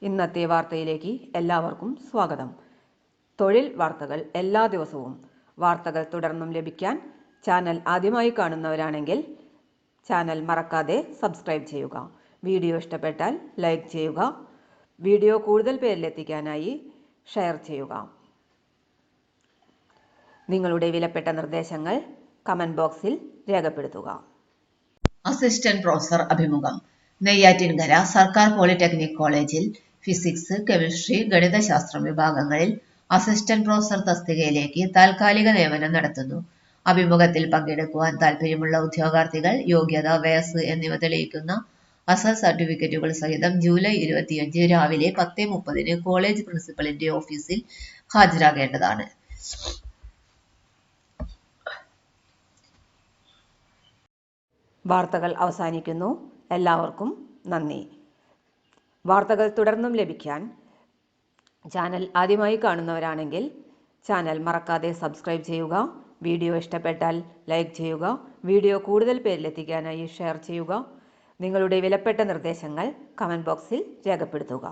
ഇന്നത്തെ വാർത്തയിലേക്ക് എല്ലാവർക്കും സ്വാഗതം. തൊഴിൽ വാർത്തകൾ എല്ലാ ദിവസവും വാർത്തകൾ തുടർന്നും ലഭിക്കാൻ ചാനൽ ആദ്യമായി കാണുന്നവരാണെങ്കിൽ ചാനൽ മറക്കാതെ സബ്സ്ക്രൈബ് ചെയ്യുക. വീഡിയോ ഇഷ്ടപ്പെട്ടാൽ ലൈക്ക് ചെയ്യുക. വീഡിയോ കൂടുതൽ പേരിലെത്തിക്കാനായി ഷെയർ ചെയ്യുക. നിങ്ങളുടെ വിലപ്പെട്ട നിർദ്ദേശങ്ങൾ കമന്റ് ബോക്സിൽ രേഖപ്പെടുത്തുക. അസിസ്റ്റന്റ് പ്രൊഫസർ അഭിമുഖം. നെയ്യാറ്റിൻകര സർക്കാർ പോളിടെക്നിക് കോളേജിൽ ഫിസിക്സ്, കെമിസ്ട്രി, ഗണിതശാസ്ത്രം വിഭാഗങ്ങളിൽ അസിസ്റ്റന്റ് പ്രൊഫസർ തസ്തികയിലേക്ക് താൽക്കാലിക നിയമനം നടത്തുന്നു. അഭിമുഖത്തിൽ പങ്കെടുക്കുവാൻ താൽപര്യമുള്ള ഉദ്യോഗാർത്ഥികൾ യോഗ്യത, വയസ്സ് എന്നിവ തെളിയിക്കുന്ന അസൽ സർട്ടിഫിക്കറ്റുകൾ സഹിതം ജൂലൈ 25 രാവിലെ 10:30 കോളേജ് പ്രിൻസിപ്പലിന്റെ ഓഫീസിൽ ഹാജരാകേണ്ടതാണ്. വാർത്തകൾ അവസാനിക്കുന്നു. എല്ലാവർക്കും നന്ദി. വാർത്തകൾ തുടർന്നും ലഭിക്കാൻ ചാനൽ ആദ്യമായി കാണുന്നവരാണെങ്കിൽ ചാനൽ മറക്കാതെ സബ്സ്ക്രൈബ് ചെയ്യുക. വീഡിയോ ഇഷ്ടപ്പെട്ടാൽ ലൈക്ക് ചെയ്യുക. വീഡിയോ കൂടുതൽ പേരിലെത്തിക്കാനായി ഷെയർ ചെയ്യുക. നിങ്ങളുടെ വിലപ്പെട്ട നിർദ്ദേശങ്ങൾ കമന്റ് ബോക്സിൽ രേഖപ്പെടുത്തുക.